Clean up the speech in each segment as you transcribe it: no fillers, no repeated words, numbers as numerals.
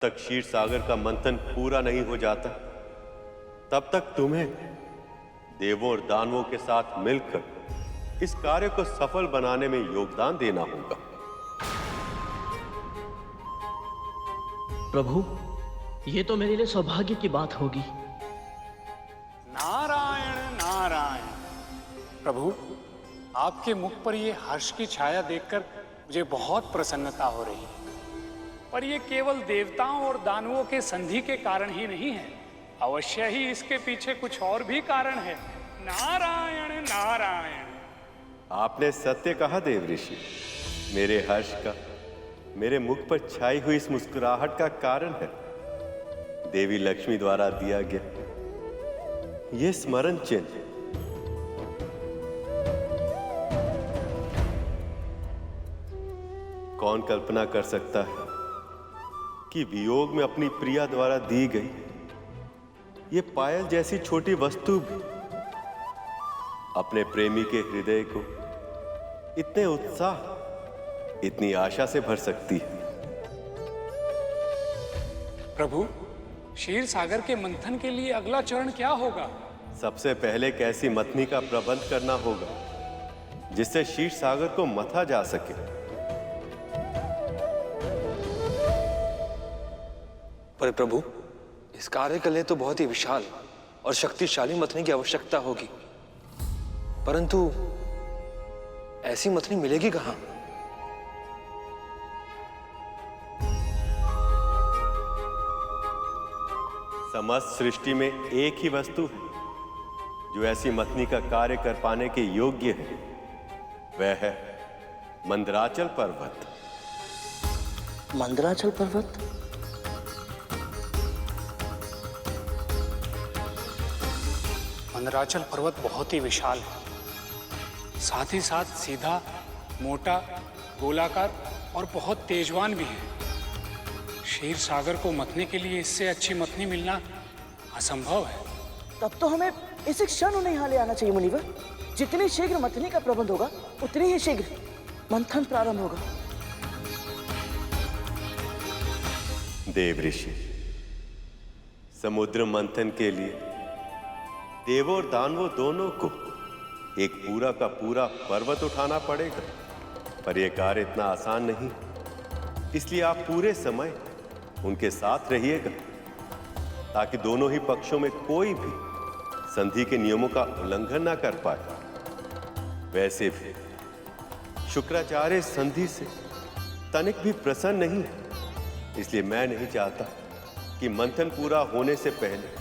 तक क्षीर सागर का मंथन पूरा नहीं हो जाता, तब तक तुम्हें देवों और दानवों के साथ मिलकर इस कार्य को सफल बनाने में योगदान देना होगा। प्रभु, ये तो मेरे लिए सौभाग्य की बात होगी। नारायण नारायण। प्रभु, आपके मुख पर ये हर्ष की छाया देखकर मुझे बहुत प्रसन्नता हो रही है। पर ये केवल देवताओं और दानवों के संधि के कारण ही नहीं है, अवश्य ही इसके पीछे कुछ और भी कारण है। नारायण नारायण। आपने सत्य कहा देव ऋषि। मेरे हर्ष का मेरे मुख पर छाई हुई इस मुस्कुराहट का कारण है देवी लक्ष्मी द्वारा दिया गया ये स्मरण चिन्ह। कौन कल्पना कर सकता है कि वियोग में अपनी प्रिया द्वारा दी गई ये पायल जैसी छोटी वस्तु भी अपने प्रेमी के हृदय को इतने उत्साह, इतनी आशा से भर सकती है। प्रभु, क्षीर सागर के मंथन के लिए अगला चरण क्या होगा? सबसे पहले एक ऐसी मथनी का प्रबंध करना होगा जिससे क्षीर सागर को मथा जा सके। पर प्रभु, इस कार्य के लिए तो बहुत ही विशाल और शक्तिशाली मथनी की आवश्यकता होगी, परंतु ऐसी मथनी मिलेगी कहां? समस्त सृष्टि में एक ही वस्तु है जो ऐसी मथनी का कार्य कर पाने के योग्य है, वह है मंदराचल पर्वत। मंदराचल पर्वत? मंदराचल पर्वत बहुत ही विशाल है, साथ ही साथ सीधा, मोटा, गोलाकार और बहुत तेजवान भी है। क्षीर सागर को मथने के लिए इससे अच्छी मथनी मिलना असंभव है। तब तो हमें इसे क्षण उन्हें यहाँ ले आना चाहिए मुनिवर। जितनी शीघ्र मथनी का प्रबंध होगा उतनी ही शीघ्र मंथन प्रारंभ होगा। देव ऋषि, समुद्र मंथन के लिए देवों और दानवों दोनों को एक पूरा का पूरा पर्वत उठाना पड़ेगा, पर यह कार्य इतना आसान नहीं, इसलिए आप पूरे समय उनके साथ रहिएगा ताकि दोनों ही पक्षों में कोई भी संधि के नियमों का उल्लंघन ना कर पाए। वैसे भी शुक्राचार्य संधि से तनिक भी प्रसन्न नहीं है, इसलिए मैं नहीं चाहता कि मंथन पूरा होने से पहले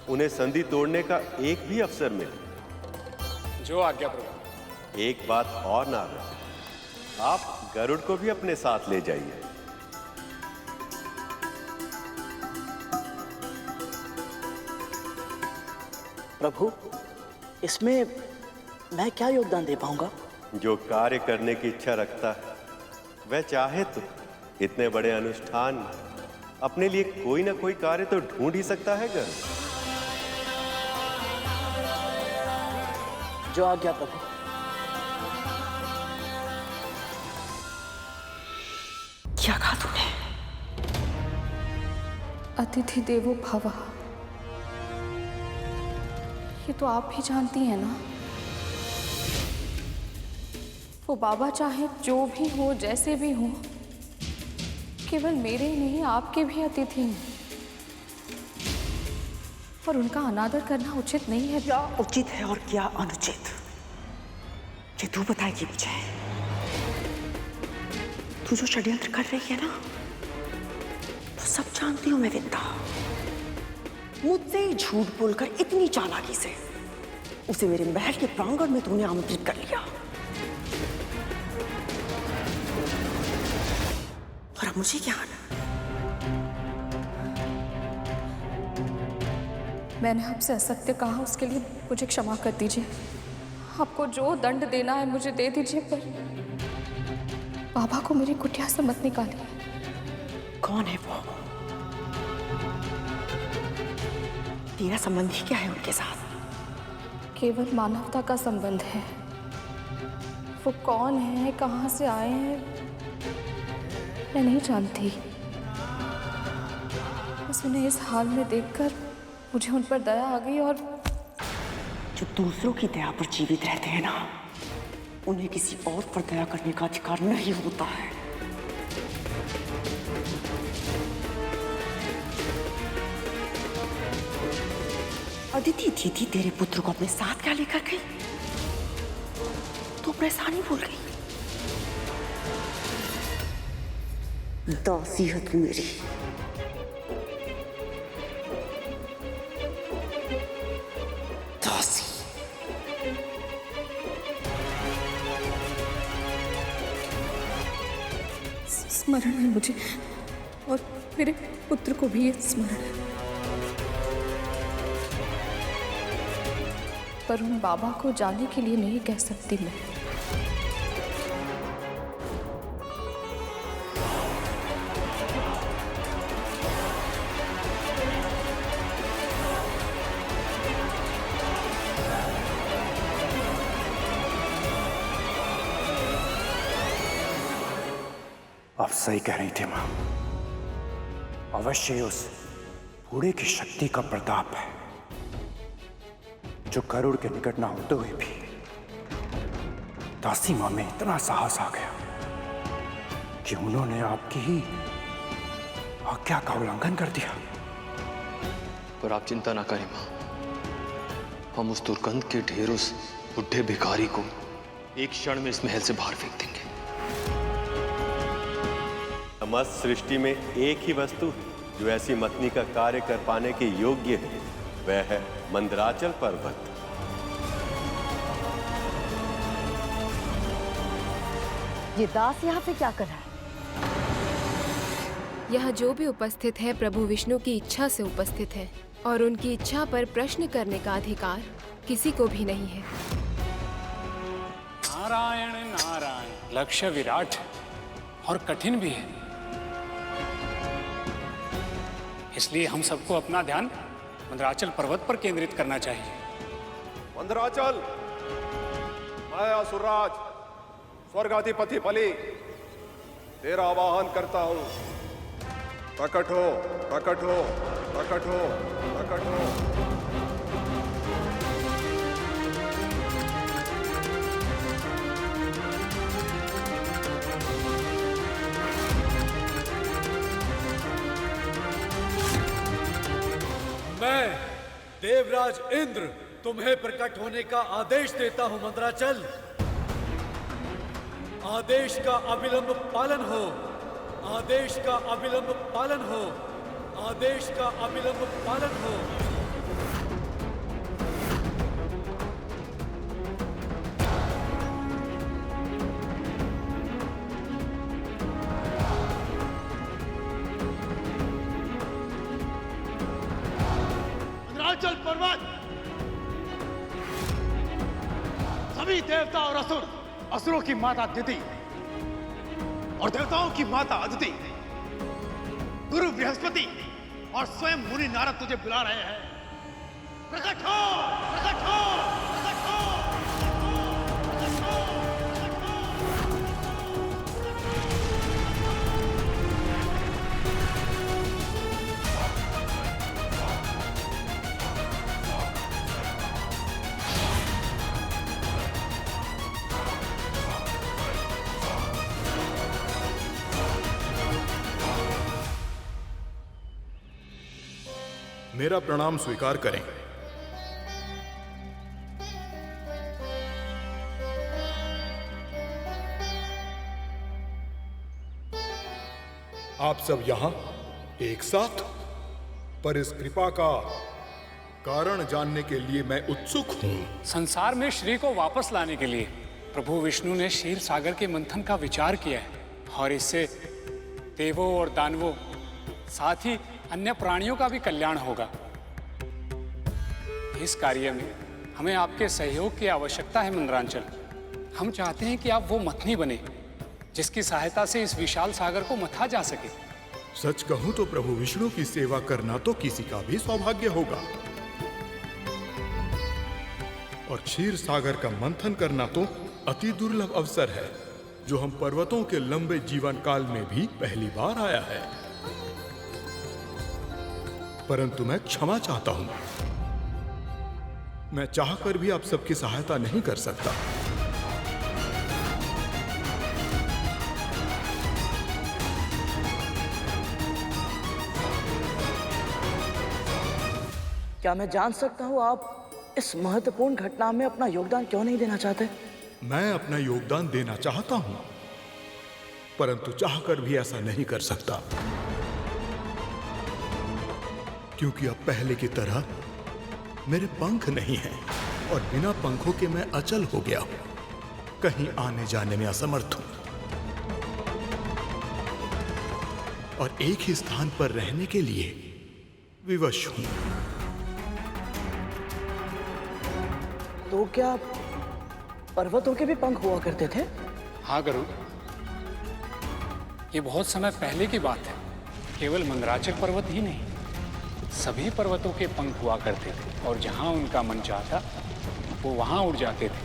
उन्हें संधि तोड़ने का एक भी अवसर मिले। जो आज्ञा प्रभु। एक बात और नारद, आप गरुड़ को भी अपने साथ ले जाइए। प्रभु, इसमें मैं क्या योगदान दे पाऊंगा? जो कार्य करने की इच्छा रखता है वह चाहे तो इतने बड़े अनुष्ठान में अपने लिए कोई ना कोई कार्य तो ढूंढ ही सकता है गरुड़। जो आज्ञा प्रभु। क्या कहा तूने? अतिथि देवो भव, ये तो आप भी जानती हैं ना। वो बाबा चाहे जो भी हो, जैसे भी हो, केवल मेरे ही नहीं आपके भी अतिथि हैं, और उनका अनादर करना उचित नहीं है। क्या उचित है और क्या अनुचित, ये तू बताएगी मुझे। तू जो षड्यंत्र कर रही है ना, तो सब जानती हूं मैं विद्या। मुझसे झूठ बोलकर इतनी चालाकी से उसे मेरे महल के प्रांगण में तूने आमंत्रित कर लिया, और अब मुझे क्या आना? मैंने आपसे असत्य कहा, उसके लिए मुझे क्षमा कर दीजिए। आपको जो दंड देना है मुझे दे दीजिए, पर बाबा को मेरी कुटिया से मत निकालिए। कौन है वो? तेरा संबंध ही क्या है उनके साथ? केवल मानवता का संबंध है। वो कौन है, कहाँ से आए हैं, मैं नहीं जानती, बस उन्हें इस हाल में देखकर मुझे उन पर दया आ गई और जो दूसरों की दया पर जीवित रहते हैं ना, उन्हें किसी और पर दया करने का अधिकार नहीं होता है। अदिति दीदी तेरे पुत्र को अपने साथ क्या लेकर गई? तो अपना एहसान ही भूल गई। दासी है तू मेरी। दासी। स्मरण है मुझे और मेरे पुत्र को भी ये स्मरण है, पर उन बाबा को जाने के लिए नहीं कह सकती मैं। आप सही कह रही थी मां। अवश्य उस बूढ़े की शक्ति का प्रताप है जो गरुड़ के निकट ना होते हुए भी दासी मां में इतना साहस आ गया कि उन्होंने आपकी ही आज्ञा का उल्लंघन कर दिया। पर आप चिंता ना करें मां, हम उस दुर्गंध के ढेर उस बुढ़े भिखारी को एक क्षण में इस महल से बाहर फेंक देंगे। समस्त सृष्टि में एक ही वस्तु है जो ऐसी मथनी का कार्य कर पाने के योग्य है, वह है मंदराचल पर्वत। ये दास यहाँ पे क्या कर रहा है? यह जो भी उपस्थित है प्रभु विष्णु की इच्छा से उपस्थित है और उनकी इच्छा पर प्रश्न करने का अधिकार किसी को भी नहीं है। नारायण नारायण। लक्ष्य विराट और कठिन भी है, इसलिए हम सबको अपना ध्यान मंदराचल पर्वत पर केंद्रित करना चाहिए। मंदराचल, मैं असुरराज स्वर्गाधिपति बलि तेरा आवाहन करता हूं। प्रकट हो, प्रकट हो, प्रकट हो, प्रकट हो। मैं देवराज इंद्र तुम्हें प्रकट होने का आदेश देता हूं मंदराचल। आदेश का अविलंब पालन हो, आदेश का अविलंब पालन हो, आदेश का अविलंब पालन हो। मंदराचल पर्वत, सभी देवता और असुर, असुरों की माता दिति और देवताओं की माता अदिति, गुरु बृहस्पति और स्वयं मुनि नारद तुझे बुला रहे हैं। प्रकट हो, प्रकट हो, प्रकट हो, प्रकट हो, प्रकट हो। मेरा प्रणाम स्वीकार करें। आप सब यहां एक साथ, पर इस कृपा का कारण जानने के लिए मैं उत्सुक हूं। संसार में श्री को वापस लाने के लिए प्रभु विष्णु ने क्षीर सागर के मंथन का विचार किया है और इससे देवों और दानवों साथ ही अन्य प्राणियों का भी कल्याण होगा। इस कार्य में हमें आपके सहयोग की आवश्यकता है मंदराचल। हम चाहते हैं कि आप वो मथनी बने जिसकी सहायता से इस विशाल सागर को मथा जा सके। सच कहूं तो प्रभु विष्णु की सेवा करना तो किसी का भी सौभाग्य होगा, और क्षीर सागर का मंथन करना तो अति दुर्लभ अवसर है जो हम पर्वतों के लंबे जीवन काल में भी पहली बार आया है। परंतु मैं क्षमा चाहता हूं। मैं चाहकर भी आप सबकी सहायता नहीं कर सकता। क्या मैं जान सकता हूं आप इस महत्वपूर्ण घटना में अपना योगदान क्यों नहीं देना चाहते? मैं अपना योगदान देना चाहता हूं, परंतु चाहकर भी ऐसा नहीं कर सकता, क्योंकि अब पहले की तरह मेरे पंख नहीं हैं और बिना पंखों के मैं अचल हो गया हूं, कहीं आने जाने में असमर्थ हूं और एक ही स्थान पर रहने के लिए विवश हूं। तो क्या पर्वतों के भी पंख हुआ करते थे? हाँ गरुड़, ये बहुत समय पहले की बात है। केवल मंदराचल पर्वत ही नहीं, सभी पर्वतों के पंख हुआ करते थे और जहाँ उनका मन चाहता वो वहाँ उड़ जाते थे।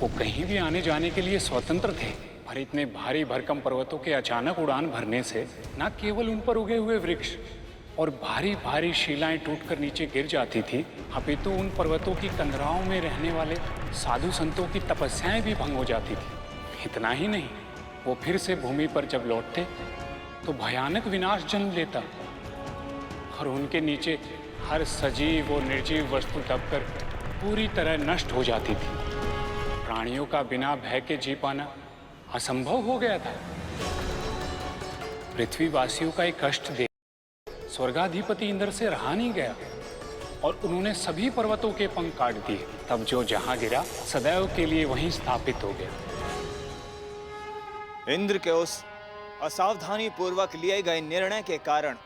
वो कहीं भी आने जाने के लिए स्वतंत्र थे। पर इतने भारी भरकम पर्वतों के अचानक उड़ान भरने से न केवल उन पर उगे हुए वृक्ष और भारी भारी शिलाएं टूटकर नीचे गिर जाती थी, अपितु उन पर्वतों की कंदराओं में रहने वाले साधु संतों की तपस्याएं भी भंग हो जाती थी। इतना ही नहीं, वो फिर से भूमि पर जब लौटते तो भयानक विनाश जन्म लेता और उनके नीचे हर सजीव और निर्जीव वस्तु दबकर पूरी तरह नष्ट हो जाती थी। प्राणियों का बिना भय के जी पाना असंभव हो गया था। पृथ्वीवासियों का एक कष्ट देख स्वर्गाधिपति इंद्र से रहा नहीं गया और उन्होंने सभी पर्वतों के पंख काट दिए। तब जो जहां गिरा सदैव के लिए वहीं स्थापित हो गया। इंद्र के उस असावधानी पूर्वक लिए गए निर्णय के कारण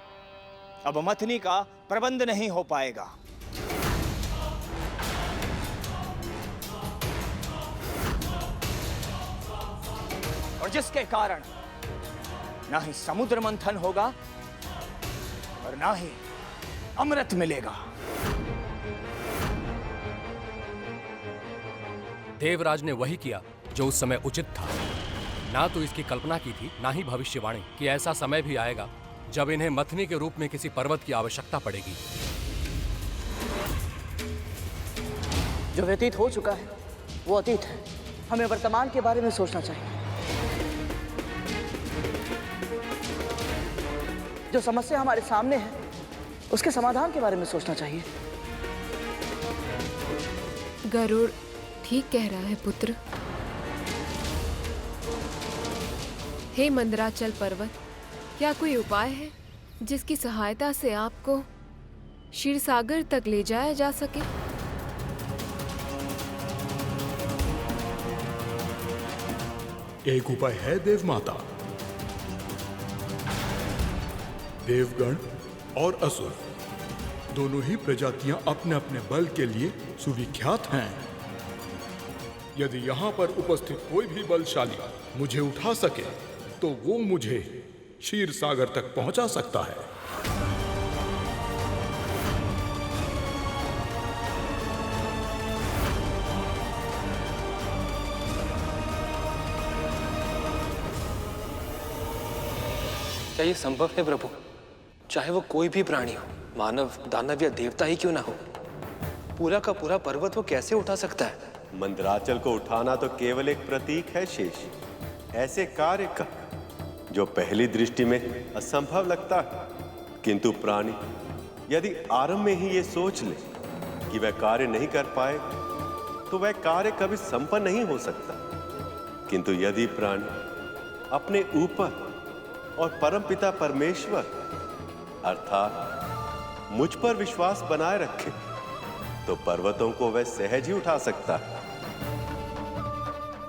अब मथनी का प्रबंध नहीं हो पाएगा। और जिसके कारण ना ही समुद्र मंथन होगा और ना ही अमृत मिलेगा। देवराज ने वही किया जो उस समय उचित था। ना तो इसकी कल्पना की थी, ना ही भविष्यवाणी कि ऐसा समय भी आएगा जब इन्हें मथनी के रूप में किसी पर्वत की आवश्यकता पड़ेगी। जो व्यतीत हो चुका है वो अतीत है। हमें वर्तमान के बारे में सोचना चाहिए। जो समस्या हमारे सामने है उसके समाधान के बारे में सोचना चाहिए। गरुड़ ठीक कह रहा है पुत्र। हे मंदराचल पर्वत, क्या कोई उपाय है जिसकी सहायता से आपको क्षीरसागर तक ले जाया जा सके? एक उपाय है देव माता। देवगण और असुर दोनों ही प्रजातियां अपने अपने बल के लिए सुविख्यात हैं। यदि यहां पर उपस्थित कोई भी बलशाली मुझे उठा सके तो वो मुझे क्षीर सागर तक पहुंचा सकता है। क्या ये संभव है प्रभु? चाहे वो कोई भी प्राणी हो, मानव, दानव या देवता ही क्यों ना हो, पूरा का पूरा पर्वत वो कैसे उठा सकता है? मंदराचल को उठाना तो केवल एक प्रतीक है शेष। ऐसे कार्य का जो पहली दृष्टि में असंभव लगता है, किंतु प्राणी यदि आरंभ में ही ये सोच ले कि वह कार्य नहीं कर पाए तो वह कार्य कभी संपन्न नहीं हो सकता। किंतु यदि प्राणी अपने ऊपर और परमपिता परमेश्वर अर्थात मुझ पर विश्वास बनाए रखे तो पर्वतों को वह सहज ही उठा सकता है।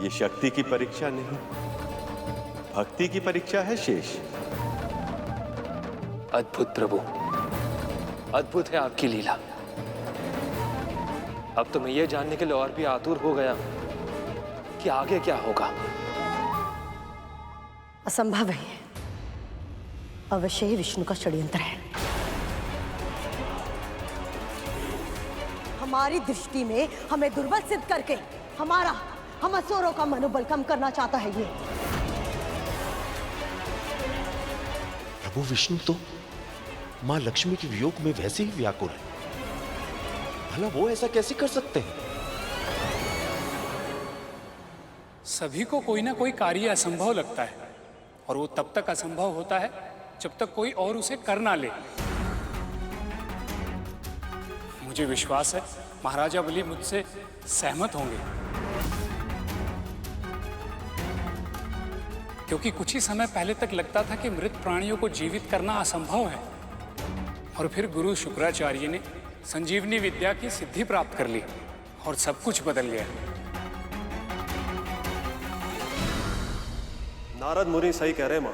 ये शक्ति की परीक्षा नहीं, भक्ति की परीक्षा है शेष। अद्भुत प्रभु, अद्भुत है आपकी लीला। अब तो मैं ये जानने के लिए और भी आतुर हो गया कि आगे क्या होगा। असंभव है, अवश्य ही विष्णु का षड्यंत्र है। हमारी दृष्टि में हमें दुर्बल सिद्ध करके हम असुरों का मनोबल कम करना चाहता है ये। प्रभु विष्णु तो माँ लक्ष्मी के वियोग में वैसे ही व्याकुल है। भला वो ऐसा कैसे कर सकते हैं? सभी को कोई ना कोई कार्य असंभव लगता है, और वो तब तक असंभव होता है जब तक कोई और उसे कर ना ले। मुझे विश्वास है महाराजा बलि मुझसे सहमत होंगे, क्योंकि कुछ ही समय पहले तक लगता था कि मृत प्राणियों को जीवित करना असंभव है, और फिर गुरु शुक्राचार्य ने संजीवनी विद्या की सिद्धि प्राप्त कर ली और सब कुछ बदल गया। नारद मुनि सही कह रहे मां।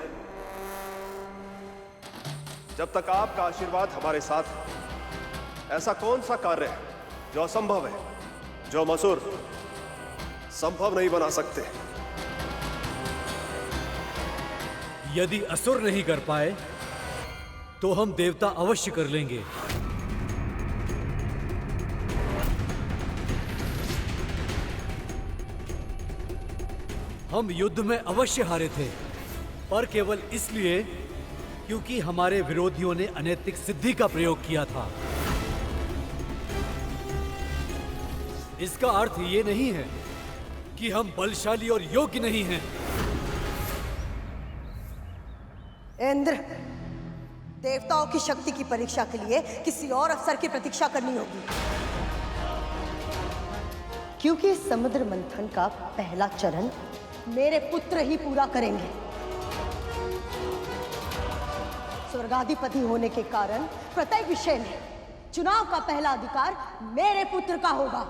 जब तक आपका आशीर्वाद हमारे साथ है, ऐसा कौन सा कार्य है जो असंभव है, जो हम असुर संभव नहीं बना सकते? यदि असुर नहीं कर पाए तो हम देवता अवश्य कर लेंगे। हम युद्ध में अवश्य हारे थे, पर केवल इसलिए क्योंकि हमारे विरोधियों ने अनैतिक सिद्धि का प्रयोग किया था। इसका अर्थ ये नहीं है कि हम बलशाली और योग्य नहीं हैं। इंद्र, देवताओं की शक्ति की परीक्षा के लिए किसी और अवसर की प्रतीक्षा करनी होगी, क्योंकि समुद्र मंथन का पहला चरण मेरे पुत्र ही पूरा करेंगे। स्वर्गाधिपति होने के कारण प्रत्येक विषय में चुनाव का पहला अधिकार मेरे पुत्र का होगा।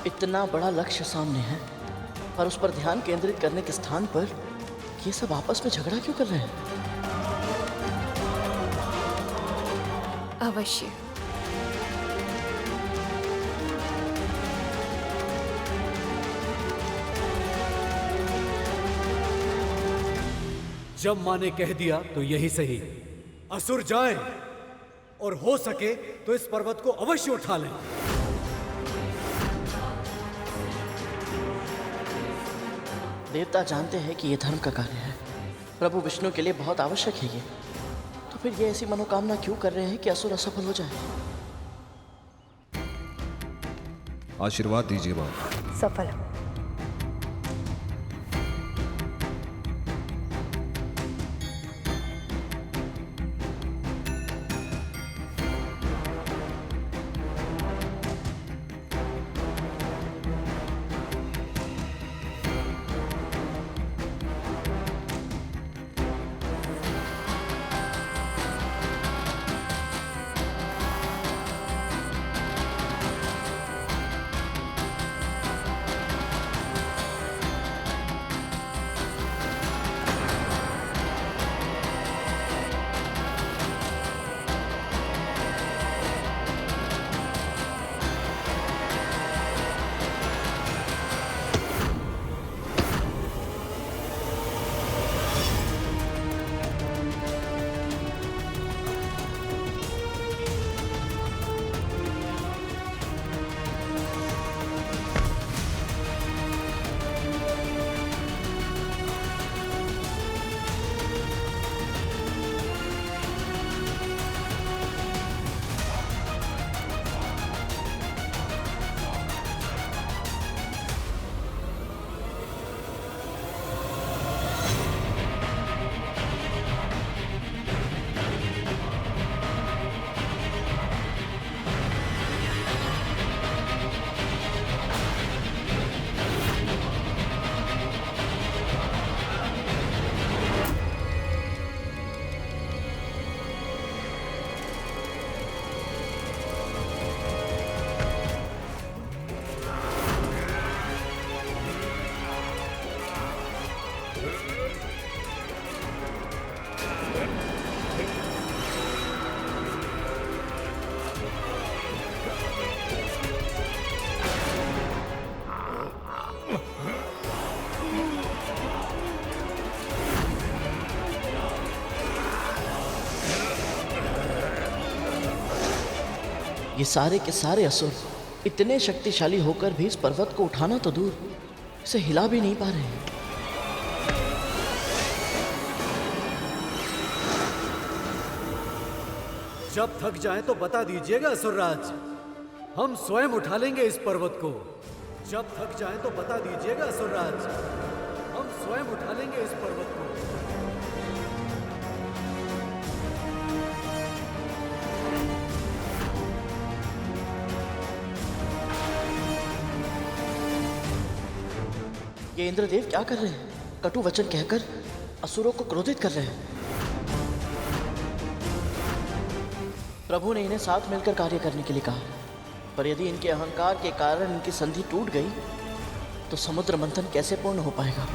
इतना बड़ा लक्ष्य सामने है, पर उस पर ध्यान केंद्रित करने के स्थान पर ये सब आपस में झगड़ा क्यों कर रहे हैं? अवश्य। जब माँ ने कह दिया तो यही सही। असुर जाएं और हो सके तो इस पर्वत को अवश्य उठा लें। देवता जानते हैं कि यह धर्म का कार्य है, प्रभु विष्णु के लिए बहुत आवश्यक है ये, तो फिर ये ऐसी मनोकामना क्यों कर रहे हैं कि असुर असफल हो जाए? आशीर्वाद दीजिए बाबा। सफल। ये सारे के सारे असुर इतने शक्तिशाली होकर भी इस पर्वत को उठाना तो दूर, इसे हिला भी नहीं पा रहे हैं। जब थक जाएं तो बता दीजिएगा असुरराज, हम स्वयं उठा लेंगे इस पर्वत को। जब थक जाएं तो बता दीजिएगा असुरराज, हम स्वयं उठा लेंगे इस पर्वत को। ये इंद्रदेव क्या कर रहे हैं? कटु वचन कहकर असुरों को क्रोधित कर रहे हैं। प्रभु ने इन्हें साथ मिलकर कार्य करने के लिए कहा, पर यदि इनके अहंकार के कारण इनकी संधि टूट गई तो समुद्र मंथन कैसे पूर्ण हो पाएगा?